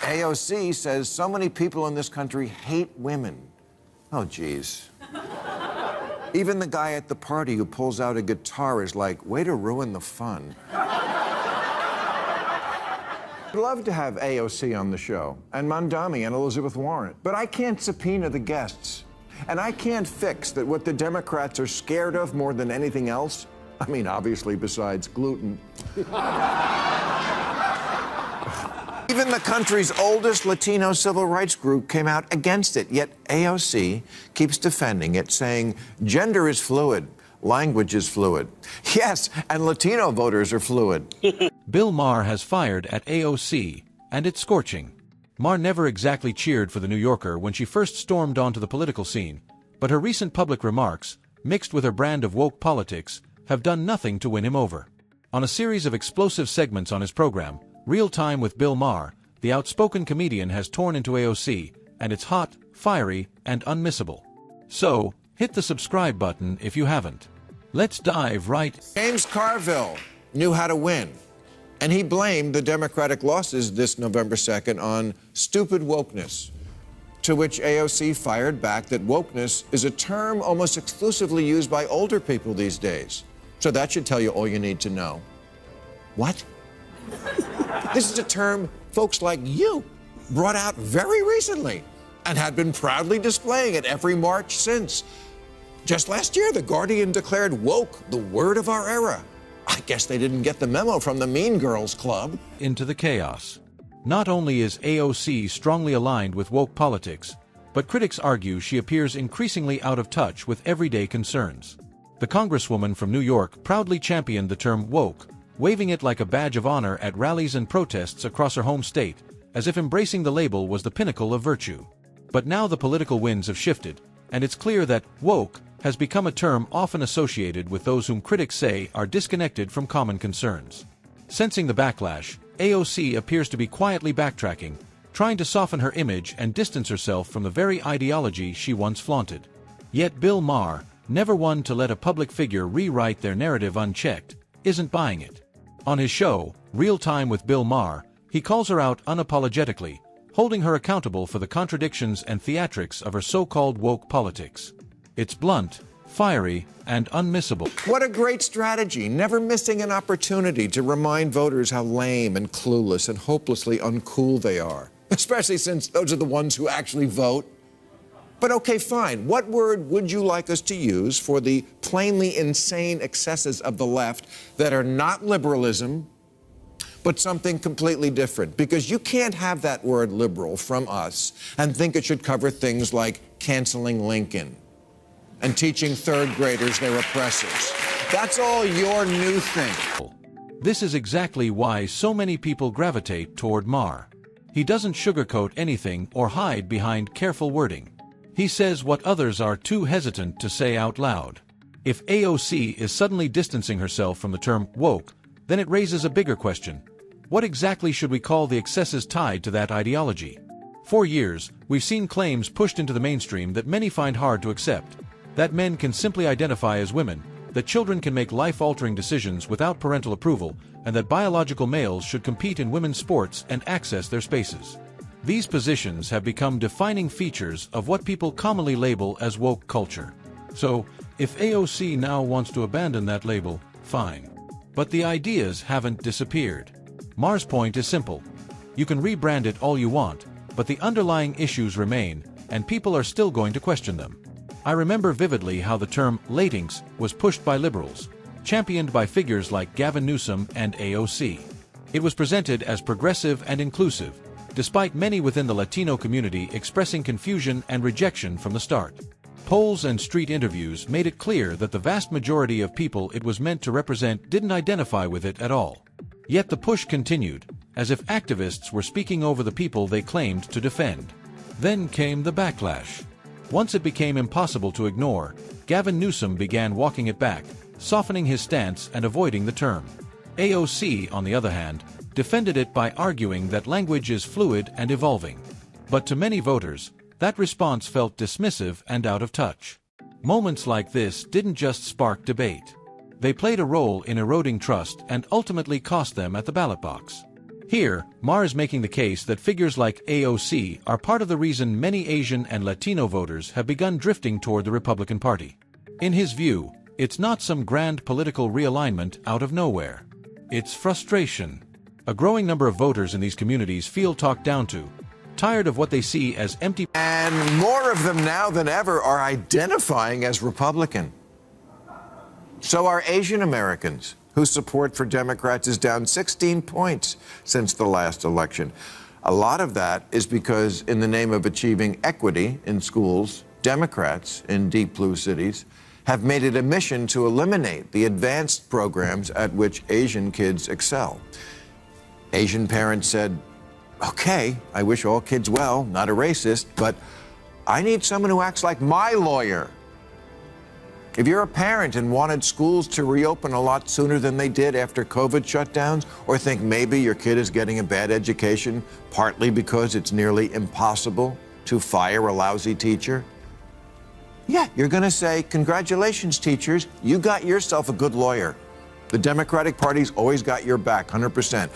AOC says so many people in this country hate women. Oh, geez. Even the guy at the party who pulls out a guitar is like, way to ruin the fun. I'd love to have AOC on the show, and Mandami and Elizabeth Warren, but I can't subpoena the guests. And I can't fix that what the Democrats are scared of more than anything else, I mean, obviously besides gluten. Even the country's oldest Latino civil rights group came out against it, yet AOC keeps defending it, saying gender is fluid, language is fluid. Yes, and Latino voters are fluid. Bill Maher has fired at AOC, and it's scorching. Maher never exactly cheered for the New Yorker when she first stormed onto the political scene, but her recent public remarks, mixed with her brand of woke politics, have done nothing to win him over. On a series of explosive segments on his program, Real Time with Bill Maher, the outspoken comedian has torn into AOC, and it's hot, fiery, and unmissable. So, hit the subscribe button if you haven't. Let's dive right. James Carville knew how to win, and he blamed the Democratic losses this November 2nd on stupid wokeness, to which AOC fired back that wokeness is a term almost exclusively used by older people these days. So that should tell you all you need to know. What? This is a term folks like you brought out very recently and had been proudly displaying at every march since. Just last year, The Guardian declared woke the word of our era. I guess they didn't get the memo from the Mean Girls Club. Into the chaos. Not only is AOC strongly aligned with woke politics, but critics argue she appears increasingly out of touch with everyday concerns. The Congresswoman from New York proudly championed the term woke, waving it like a badge of honor at rallies and protests across her home state, as if embracing the label was the pinnacle of virtue. But now the political winds have shifted, and it's clear that woke has become a term often associated with those whom critics say are disconnected from common concerns. Sensing the backlash, AOC appears to be quietly backtracking, trying to soften her image and distance herself from the very ideology she once flaunted. Yet Bill Maher, never one to let a public figure rewrite their narrative unchecked, isn't buying it. On his show, Real Time with Bill Maher, he calls her out unapologetically, holding her accountable for the contradictions and theatrics of her so-called woke politics. It's blunt, fiery, and unmissable. What a great strategy, never missing an opportunity to remind voters how lame and clueless and hopelessly uncool they are, especially since those are the ones who actually vote. But okay, fine. What word would you like us to use for the plainly insane excesses of the left that are not liberalism, but something completely different? Because you can't have that word liberal from us and think it should cover things like canceling Lincoln and teaching third graders they're oppressors. That's all your new thing. This is exactly why so many people gravitate toward Maher. He doesn't sugarcoat anything or hide behind careful wording. He says what others are too hesitant to say out loud. If AOC is suddenly distancing herself from the term woke, then it raises a bigger question. What exactly should we call the excesses tied to that ideology? For years, we've seen claims pushed into the mainstream that many find hard to accept. That men can simply identify as women, that children can make life-altering decisions without parental approval, and that biological males should compete in women's sports and access their spaces. These positions have become defining features of what people commonly label as woke culture. So, if AOC now wants to abandon that label, fine. But the ideas haven't disappeared. Maher's point is simple. You can rebrand it all you want, but the underlying issues remain, and people are still going to question them. I remember vividly how the term latinx was pushed by liberals, championed by figures like Gavin Newsom and AOC. It was presented as progressive and inclusive, despite many within the Latino community expressing confusion and rejection from the start. Polls and street interviews made it clear that the vast majority of people it was meant to represent didn't identify with it at all. Yet the push continued, as if activists were speaking over the people they claimed to defend. Then came the backlash. Once it became impossible to ignore, Gavin Newsom began walking it back, softening his stance and avoiding the term. AOC, on the other hand, defended it by arguing that language is fluid and evolving. But to many voters, that response felt dismissive and out of touch. Moments like this didn't just spark debate. They played a role in eroding trust and ultimately cost them at the ballot box. Here, Maher is making the case that figures like AOC are part of the reason many Asian and Latino voters have begun drifting toward the Republican Party. In his view, it's not some grand political realignment out of nowhere. It's frustration. A growing number of voters in these communities feel talked down to, tired of what they see as empty. And more of them now than ever are identifying as Republican. So are Asian Americans, whose support for Democrats is down 16 points since the last election. A lot of that is because, in the name of achieving equity in schools, Democrats in deep blue cities have made it a mission to eliminate the advanced programs at which Asian kids excel. Asian parents said, okay, I wish all kids well, not a racist, but I need someone who acts like my lawyer. If you're a parent and wanted schools to reopen a lot sooner than they did after COVID shutdowns, or think maybe your kid is getting a bad education, partly because it's nearly impossible to fire a lousy teacher, yeah, you're going to say, congratulations, teachers, you got yourself a good lawyer. The Democratic Party's always got your back, 100%.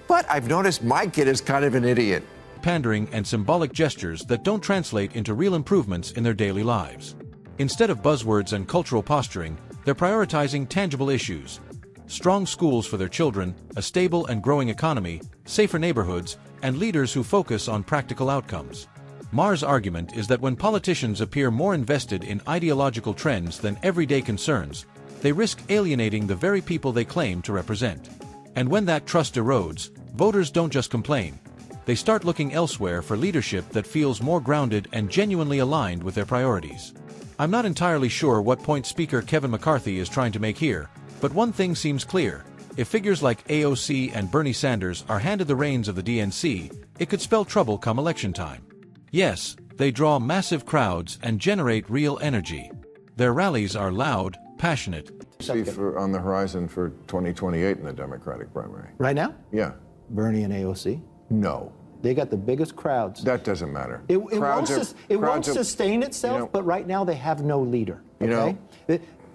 But I've noticed my kid is kind of an idiot. Pandering and symbolic gestures that don't translate into real improvements in their daily lives. Instead of buzzwords and cultural posturing, they're prioritizing tangible issues. Strong schools for their children, a stable and growing economy, safer neighborhoods, and leaders who focus on practical outcomes. Maher's argument is that when politicians appear more invested in ideological trends than everyday concerns, they risk alienating the very people they claim to represent. And when that trust erodes, voters don't just complain. They start looking elsewhere for leadership that feels more grounded and genuinely aligned with their priorities. I'm not entirely sure what point Speaker Kevin McCarthy is trying to make here, but one thing seems clear. If figures like AOC and Bernie Sanders are handed the reins of the DNC, it could spell trouble come election time. Yes, they draw massive crowds and generate real energy. Their rallies are loud, passionate. On the horizon for 2028 in the Democratic primary. Right now? Yeah. Bernie and AOC? No. They got the biggest crowds. That doesn't matter. It won't sustain itself, but right now they have no leader. Okay?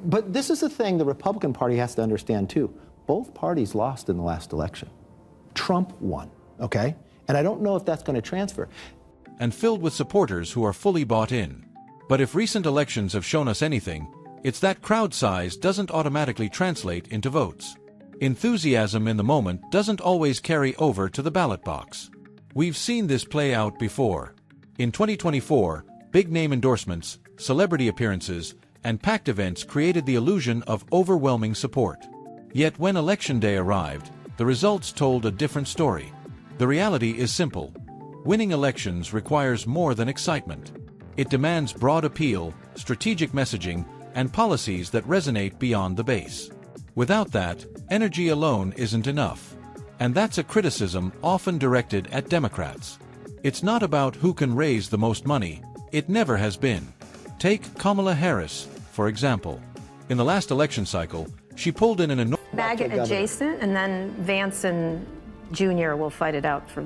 But this is the thing the Republican Party has to understand, too. Both parties lost in the last election. Trump won, okay? And I don't know if that's going to transfer. And filled with supporters who are fully bought in. But if recent elections have shown us anything, it's that crowd size doesn't automatically translate into votes. Enthusiasm in the moment doesn't always carry over to the ballot box. We've seen this play out before. In 2024, big-name endorsements, celebrity appearances, and packed events created the illusion of overwhelming support. Yet when Election Day arrived, the results told a different story. The reality is simple. Winning elections requires more than excitement. It demands broad appeal, strategic messaging, and policies that resonate beyond the base. Without that, energy alone isn't enough. And that's a criticism often directed at Democrats. It's not about who can raise the most money. It never has been. Take Kamala Harris, for example. In the last election cycle, she pulled in an enormous Baggett adjacent, and then Vance and Jr. will fight it out for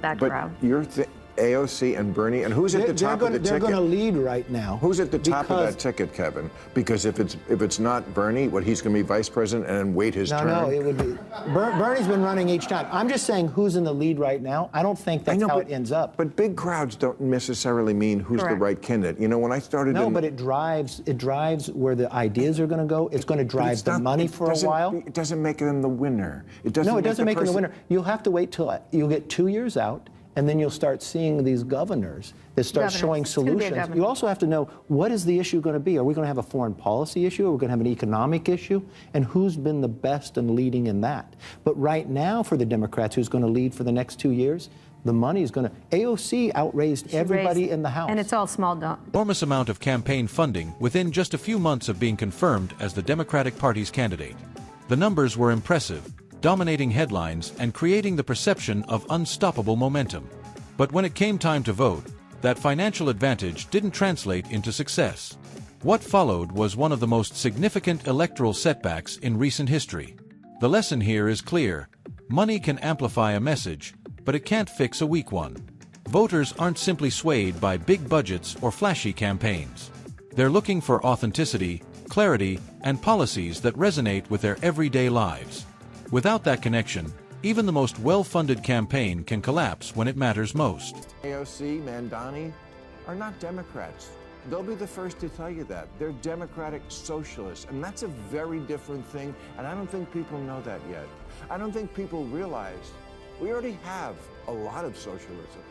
that crowd. But AOC and Bernie, and who's at the top of the ticket? They're going to lead right now. Who's at the top of that ticket, Kevin? Because if it's not Bernie, he's going to be vice president and then wait his turn? No, it would be. Bernie's been running each time. I'm just saying who's in the lead right now. I don't think that's how it ends up. But big crowds don't necessarily mean who's the right candidate. You know, when I started but it drives where the ideas are going to go. It's going to drive the money for a while. It doesn't make them the winner. It doesn't make them the winner. You'll have to wait till you'll get 2 years out. And then you'll start seeing these governors that start showing solutions. You also have to know, what is the issue going to be? Are we going to have a foreign policy issue? Are we going to have an economic issue? And who's been the best in leading in that? But right now, for the Democrats, who's going to lead for the next 2 years, the money is going to... AOC outraised everybody in the House. And it's all small dump. Enormous amount of campaign funding within just a few months of being confirmed as the Democratic Party's candidate. The numbers were impressive, dominating headlines and creating the perception of unstoppable momentum. But when it came time to vote, that financial advantage didn't translate into success. What followed was one of the most significant electoral setbacks in recent history. The lesson here is clear. Money can amplify a message, but it can't fix a weak one. Voters aren't simply swayed by big budgets or flashy campaigns. They're looking for authenticity, clarity, and policies that resonate with their everyday lives. Without that connection, Even the most well-funded campaign can collapse when it matters most. AOC, Mandani are not Democrats. They'll be the first to tell you that. They're democratic socialists, and that's a very different thing, and I don't think people know that yet. I don't think people realize we already have a lot of socialism.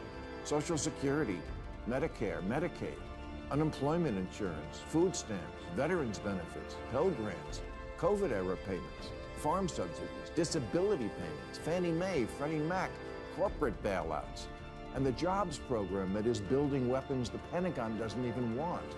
Social Security, Medicare, Medicaid, unemployment insurance, food stamps, veterans benefits, Pell Grants, COVID-era payments, farm subsidies, disability payments, Fannie Mae, Freddie Mac, corporate bailouts, and the jobs program that is building weapons the Pentagon doesn't even want.